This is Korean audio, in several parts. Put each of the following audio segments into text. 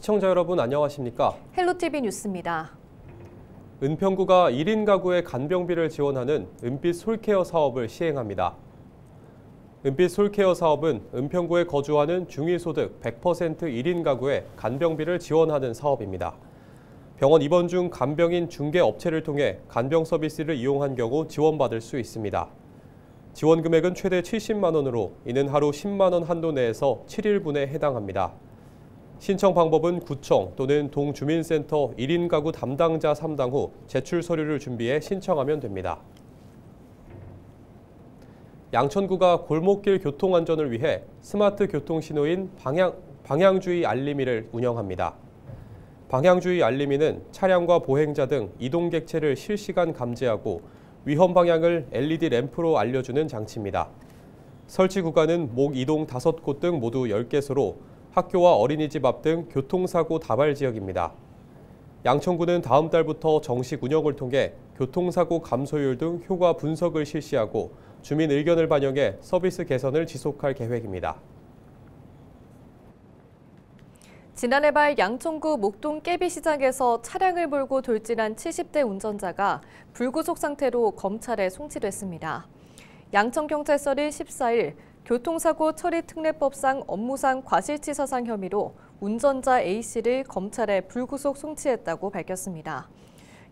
시청자 여러분 안녕하십니까? 헬로티비 뉴스입니다. 은평구가 1인 가구의 간병비를 지원하는 은빛 솔케어 사업을 시행합니다. 은빛 솔케어 사업은 은평구에 거주하는 중위소득 100% 1인 가구에 간병비를 지원하는 사업입니다. 병원 입원 중 간병인 중개 업체를 통해 간병 서비스를 이용한 경우 지원받을 수 있습니다. 지원 금액은 최대 70만 원으로 이는 하루 10만 원 한도 내에서 7일분에 해당합니다. 신청 방법은 구청 또는 동주민센터 1인 가구 담당자 3당 후 제출 서류를 준비해 신청하면 됩니다. 양천구가 골목길 교통안전을 위해 스마트 교통신호인 방향주의 알림이를 운영합니다. 방향주의 알림이는 차량과 보행자 등 이동 객체를 실시간 감지하고 위험 방향을 LED 램프로 알려주는 장치입니다. 설치 구간은 목 이동 5곳 등 모두 10개소로 학교와 어린이집 앞 등 교통사고 다발 지역입니다. 양천구는 다음 달부터 정식 운영을 통해 교통사고 감소율 등 효과 분석을 실시하고 주민 의견을 반영해 서비스 개선을 지속할 계획입니다. 지난해 말 양천구 목동 깨비시장에서 차량을 몰고 돌진한 70대 운전자가 불구속 상태로 검찰에 송치됐습니다. 양천경찰서는 14일 교통사고 처리 특례법상 업무상 과실치사상 혐의로 운전자 A씨를 검찰에 불구속 송치했다고 밝혔습니다.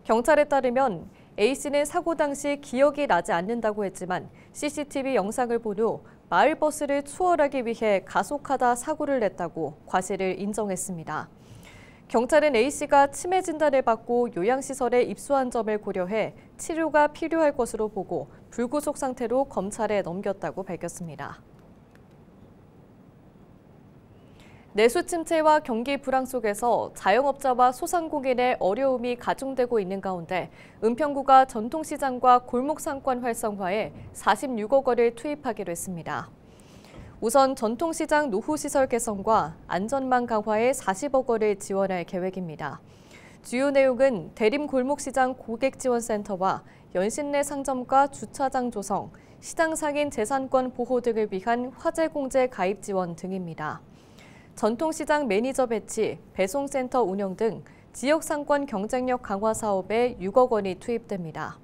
경찰에 따르면 A씨는 사고 당시 기억이 나지 않는다고 했지만 CCTV 영상을 본 후 마을버스를 추월하기 위해 가속하다 사고를 냈다고 과실을 인정했습니다. 경찰은 A씨가 치매 진단을 받고 요양시설에 입소한 점을 고려해 치료가 필요할 것으로 보고 불구속 상태로 검찰에 넘겼다고 밝혔습니다. 내수 침체와 경기 불황 속에서 자영업자와 소상공인의 어려움이 가중되고 있는 가운데 은평구가 전통시장과 골목상권 활성화에 46억 원을 투입하기로 했습니다. 우선 전통시장 노후시설 개선과 안전망 강화에 40억 원을 지원할 계획입니다. 주요 내용은 대림골목시장 고객지원센터와 연신내 상점과 주차장 조성, 시장 상인 재산권 보호 등을 위한 화재공제 가입 지원 등입니다. 전통시장 매니저 배치, 배송센터 운영 등 지역상권 경쟁력 강화 사업에 6억 원이 투입됩니다.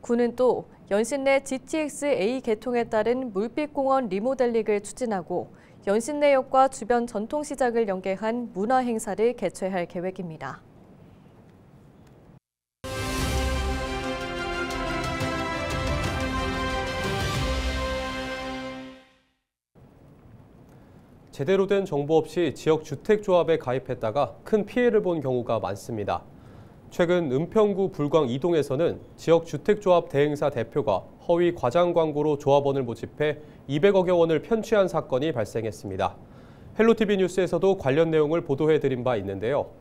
구는 또 연신내 GTX-A 개통에 따른 물빛공원 리모델링을 추진하고 연신내역과 주변 전통시장을 연계한 문화행사를 개최할 계획입니다. 제대로 된 정보 없이 지역주택조합에 가입했다가 큰 피해를 본 경우가 많습니다. 최근 은평구 불광 2동에서는 지역주택조합 대행사 대표가 허위 과장 광고로 조합원을 모집해 200억여 원을 편취한 사건이 발생했습니다. 헬로티비 뉴스에서도 관련 내용을 보도해드린 바 있는데요.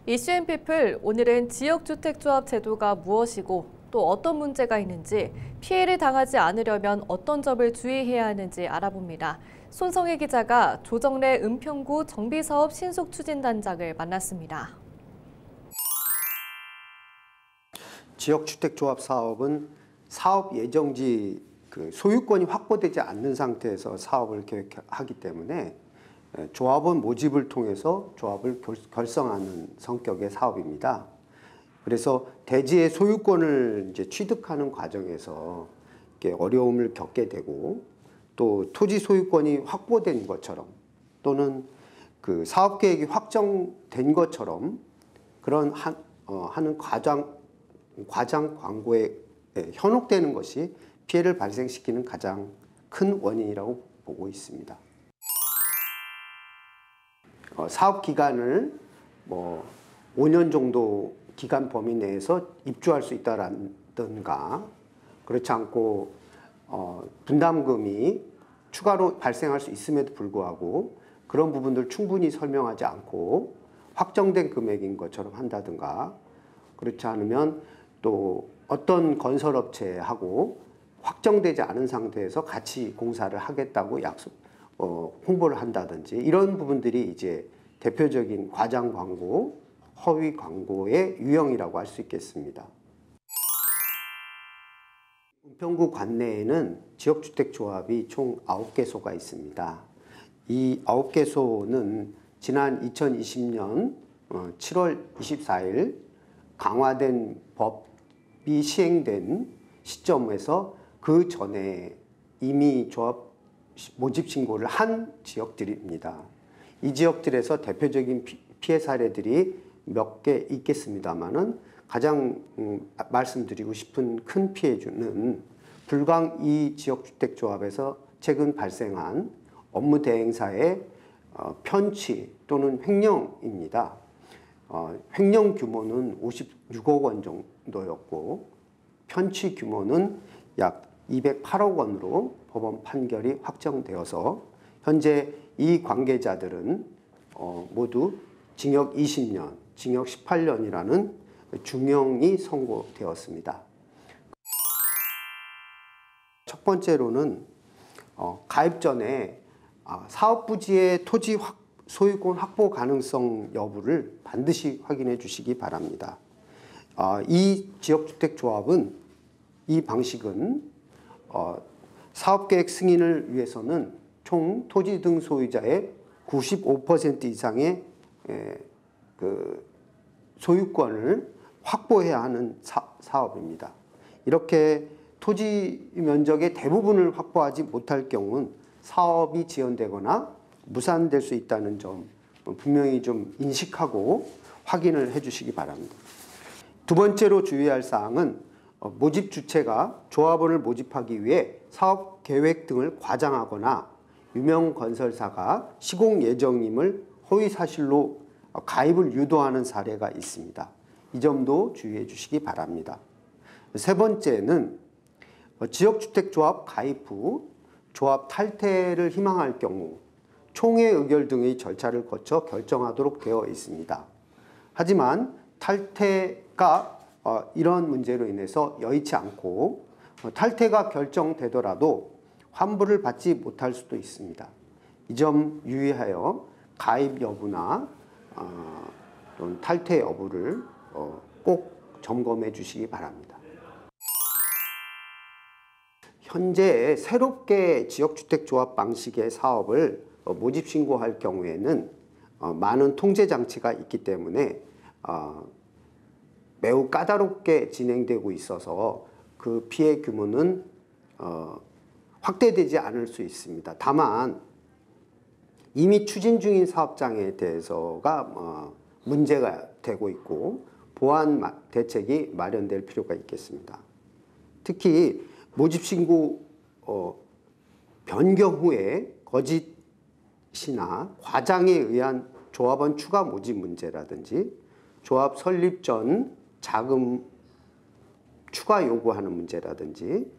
이슈앤피플, 오늘은 지역주택조합 제도가 무엇이고 또 어떤 문제가 있는지, 피해를 당하지 않으려면 어떤 점을 주의해야 하는지 알아봅니다. 손성혜 기자가 조정래 은평구 정비사업 신속추진단장을 만났습니다. 지역주택조합 사업은 사업 예정지 소유권이 확보되지 않는 상태에서 사업을 계획하기 때문에 조합원 모집을 통해서 조합을 결성하는 성격의 사업입니다. 그래서 대지의 소유권을 이제 취득하는 과정에서 이렇게 어려움을 겪게 되고 또 토지 소유권이 확보된 것처럼 또는 그 사업 계획이 확정된 것처럼 그런 하는 과장 광고에 현혹되는 것이 피해를 발생시키는 가장 큰 원인이라고 보고 있습니다. 사업 기간을 5년 정도 기간 범위 내에서 입주할 수 있다라든가 그렇지 않고 분담금이 추가로 발생할 수 있음에도 불구하고 그런 부분들 충분히 설명하지 않고 확정된 금액인 것처럼 한다든가 그렇지 않으면 또 어떤 건설업체하고 확정되지 않은 상태에서 같이 공사를 하겠다고 홍보를 한다든지 이런 부분들이 이제 대표적인 과장 광고, 허위 광고의 유형이라고 할 수 있겠습니다. 은평구 관내에는 지역주택조합이 총 9개소가 있습니다. 이 9개소는 지난 2020년 7월 24일 강화된 법이 시행된 시점에서 그 전에 이미 조합 모집 신고를 한 지역들입니다. 이 지역들에서 대표적인 피해 사례들이 몇 개 있겠습니다만은 가장 말씀드리고 싶은 큰 피해주는 불광 이 지역주택조합에서 최근 발생한 업무 대행사의 편취 또는 횡령입니다. 횡령 규모는 56억 원 정도였고 편취 규모는 약 208억 원으로 법원 판결이 확정되어서 현재 이 관계자들은 모두 징역 20년, 징역 18년이라는 중형이 선고되었습니다. 첫 번째로는 가입 전에 사업 부지의 토지 소유권 확보 가능성 여부를 반드시 확인해 주시기 바랍니다. 이 지역주택조합은 이 방식은 사업계획 승인을 위해서는 총 토지 등 소유자의 95% 이상의 그 소유권을 확보해야 하는 사업입니다. 이렇게 토지 면적의 대부분을 확보하지 못할 경우는 사업이 지연되거나 무산될 수 있다는 점 분명히 좀 인식하고 확인을 해주시기 바랍니다. 두 번째로 주의할 사항은 모집 주체가 조합원을 모집하기 위해 사업 계획 등을 과장하거나 유명 건설사가 시공 예정임을 허위 사실로 가입을 유도하는 사례가 있습니다. 이 점도 주의해 주시기 바랍니다. 세 번째는 지역주택조합 가입 후 조합 탈퇴를 희망할 경우 총회 의결 등의 절차를 거쳐 결정하도록 되어 있습니다. 하지만 탈퇴가 이런 문제로 인해서 여의치 않고 탈퇴가 결정되더라도 환불을 받지 못할 수도 있습니다. 이 점 유의하여 가입 여부나 또는 탈퇴 여부를 꼭 점검해 주시기 바랍니다. 현재 새롭게 지역주택조합 방식의 사업을 모집 신고할 경우에는 많은 통제 장치가 있기 때문에 매우 까다롭게 진행되고 있어서 그 피해 규모는 확대되지 않을 수 있습니다. 다만 이미 추진 중인 사업장에 대해서가 문제가 되고 있고 보완 대책이 마련될 필요가 있겠습니다. 특히 모집 신고 변경 후에 거짓이나 과장에 의한 조합원 추가 모집 문제라든지 조합 설립 전 자금 추가 요구하는 문제라든지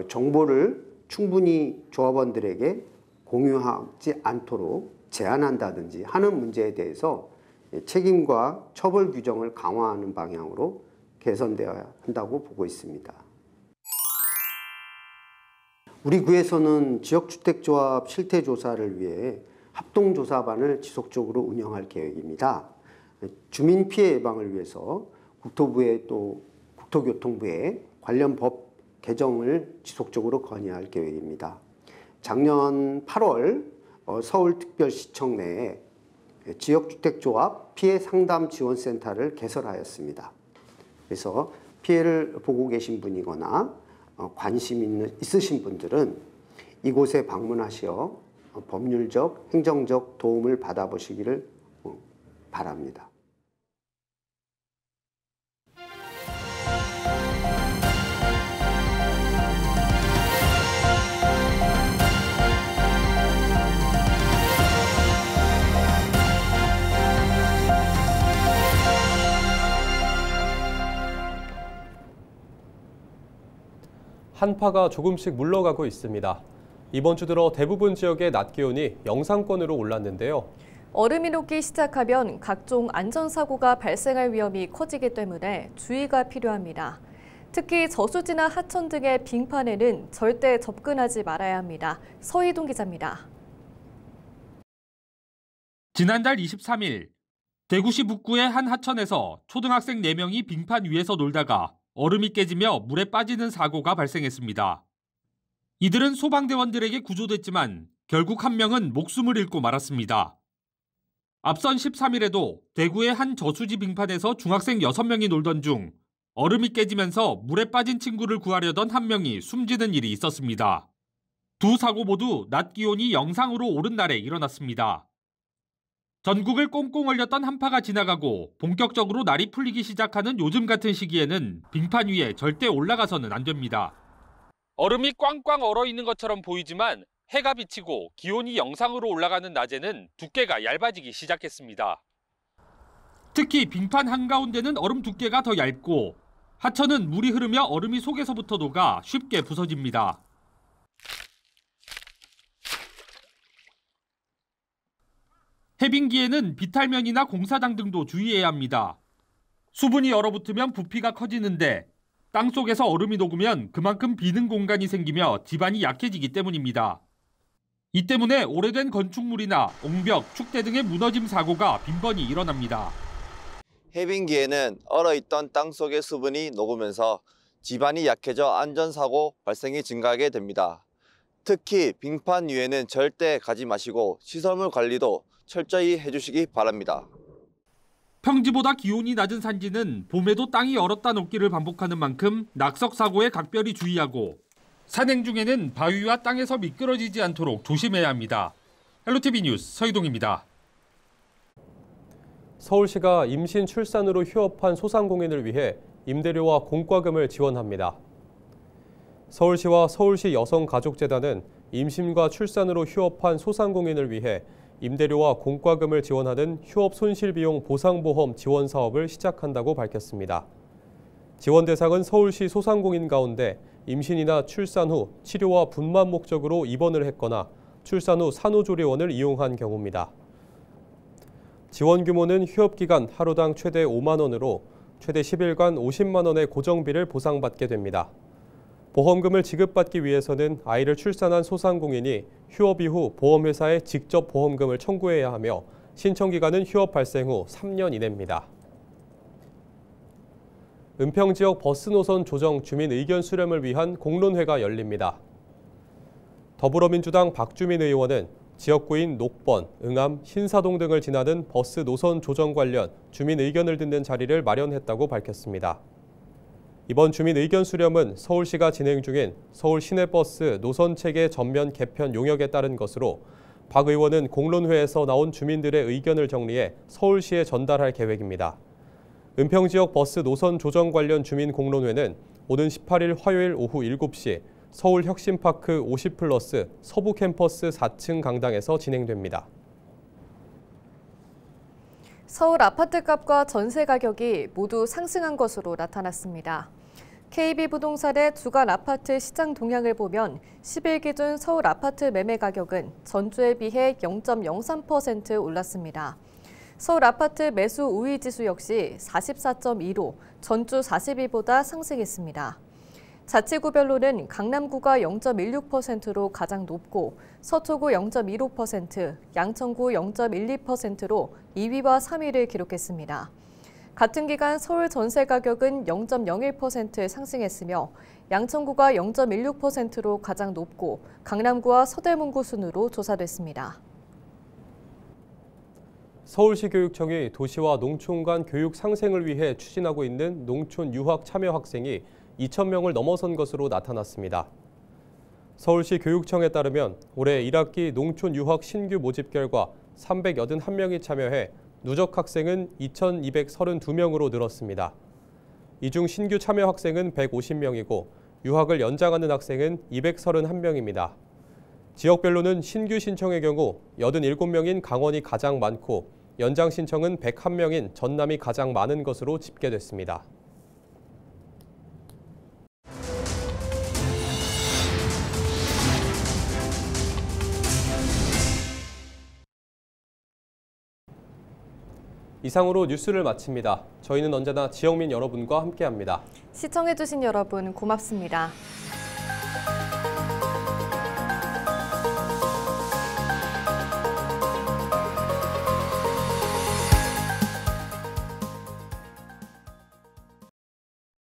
정보를 충분히 조합원들에게 공유하지 않도록 제한한다든지 하는 문제에 대해서 책임과 처벌 규정을 강화하는 방향으로 개선되어야 한다고 보고 있습니다. 우리 구에서는 지역주택조합 실태조사를 위해 합동조사반을 지속적으로 운영할 계획입니다. 주민 피해 예방을 위해서 국토부에 또 국토교통부에 관련 법 개정을 지속적으로 건의할 계획입니다. 작년 8월 서울특별시청 내에 지역주택조합 피해 상담 지원센터를 개설하였습니다. 그래서 피해를 보고 계신 분이거나 관심 있으신 분들은 이곳에 방문하시어 법률적, 행정적 도움을 받아보시기를 바랍니다. 한파가 조금씩 물러가고 있습니다. 이번 주 들어 대부분 지역의 낮 기온이 영상권으로 올랐는데요. 얼음이 녹기 시작하면 각종 안전사고가 발생할 위험이 커지기 때문에 주의가 필요합니다. 특히 저수지나 하천 등의 빙판에는 절대 접근하지 말아야 합니다. 서희동 기자입니다. 지난달 23일 대구시 북구의 한 하천에서 초등학생 4명이 빙판 위에서 놀다가 얼음이 깨지며 물에 빠지는 사고가 발생했습니다. 이들은 소방대원들에게 구조됐지만 결국 한 명은 목숨을 잃고 말았습니다. 앞선 13일에도 대구의 한 저수지 빙판에서 중학생 6명이 놀던 중 얼음이 깨지면서 물에 빠진 친구를 구하려던 한 명이 숨지는 일이 있었습니다. 두 사고 모두 낮 기온이 영상으로 오른 날에 일어났습니다. 전국을 꽁꽁 얼렸던 한파가 지나가고 본격적으로 날이 풀리기 시작하는 요즘 같은 시기에는 빙판 위에 절대 올라가서는 안 됩니다. 얼음이 꽝꽝 얼어 있는 것처럼 보이지만 해가 비치고 기온이 영상으로 올라가는 낮에는 두께가 얇아지기 시작했습니다. 특히 빙판 한가운데는 얼음 두께가 더 얇고 하천은 물이 흐르며 얼음이 속에서부터 녹아 쉽게 부서집니다. 해빙기에는 비탈면이나 공사장 등도 주의해야 합니다. 수분이 얼어붙으면 부피가 커지는데 땅속에서 얼음이 녹으면 그만큼 비는 공간이 생기며 지반이 약해지기 때문입니다. 이 때문에 오래된 건축물이나 옹벽, 축대 등의 무너짐 사고가 빈번히 일어납니다. 해빙기에는 얼어있던 땅속의 수분이 녹으면서 지반이 약해져 안전사고 발생이 증가하게 됩니다. 특히 빙판 위에는 절대 가지 마시고 시설물 관리도 철저히 해주시기 바랍니다. 평지보다 기온이 낮은 산지는 봄에도 땅이 얼었다 녹기를 반복하는 만큼 낙석 사고에 각별히 주의하고 산행 중에는 바위와 땅에서 미끄러지지 않도록 조심해야 합니다. 헬로티비 뉴스 서희동입니다. 서울시가 임신 출산으로 휴업한 소상공인을 위해 임대료와 공과금을 지원합니다. 서울시와 서울시 여성가족재단은 임신과 출산으로 휴업한 소상공인을 위해 임대료와 공과금을 지원하는 휴업 손실비용 보상보험 지원 사업을 시작한다고 밝혔습니다. 지원 대상은 서울시 소상공인 가운데 임신이나 출산 후 치료와 분만 목적으로 입원을 했거나 출산 후 산후조리원을 이용한 경우입니다. 지원 규모는 휴업기간 하루당 최대 5만 원으로 최대 10일간 50만 원의 고정비를 보상받게 됩니다. 보험금을 지급받기 위해서는 아이를 출산한 소상공인이 휴업 이후 보험회사에 직접 보험금을 청구해야 하며 신청기간은 휴업 발생 후 3년 이내입니다. 은평 지역 버스 노선 조정 주민 의견 수렴을 위한 공론회가 열립니다. 더불어민주당 박주민 의원은 지역구인 녹번, 응암, 신사동 등을 지나는 버스 노선 조정 관련 주민 의견을 듣는 자리를 마련했다고 밝혔습니다. 이번 주민 의견 수렴은 서울시가 진행 중인 서울 시내버스 노선체계 전면 개편 용역에 따른 것으로 박 의원은 공론회에서 나온 주민들의 의견을 정리해 서울시에 전달할 계획입니다. 은평 지역 버스 노선 조정 관련 주민 공론회는 오는 18일 화요일 오후 7시 서울 혁신파크 50플러스 서부 캠퍼스 4층 강당에서 진행됩니다. 서울 아파트값과 전세 가격이 모두 상승한 것으로 나타났습니다. KB부동산의 주간 아파트 시장 동향을 보면 10일 기준 서울 아파트 매매 가격은 전주에 비해 0.03% 올랐습니다. 서울 아파트 매수 우위 지수 역시 44.2로 전주 42보다 상승했습니다. 자치구별로는 강남구가 0.16%로 가장 높고 서초구 0.15%, 양천구 0.12%로 2위와 3위를 기록했습니다. 같은 기간 서울 전세 가격은 0.01% 상승했으며 양천구가 0.16%로 가장 높고 강남구와 서대문구 순으로 조사됐습니다. 서울시 교육청이 도시와 농촌 간 교육 상생을 위해 추진하고 있는 농촌 유학 참여 학생이 2,000명을 넘어선 것으로 나타났습니다. 서울시 교육청에 따르면 올해 1학기 농촌 유학 신규 모집 결과 381명이 참여해 누적 학생은 2,232명으로 늘었습니다. 이 중 신규 참여 학생은 150명이고 유학을 연장하는 학생은 231명입니다. 지역별로는 신규 신청의 경우 87명인 강원이 가장 많고 연장 신청은 101명인 전남이 가장 많은 것으로 집계됐습니다. 이상으로 뉴스를 마칩니다. 저희는 언제나 지역민 여러분과 함께합니다. 시청해주신 여러분 고맙습니다.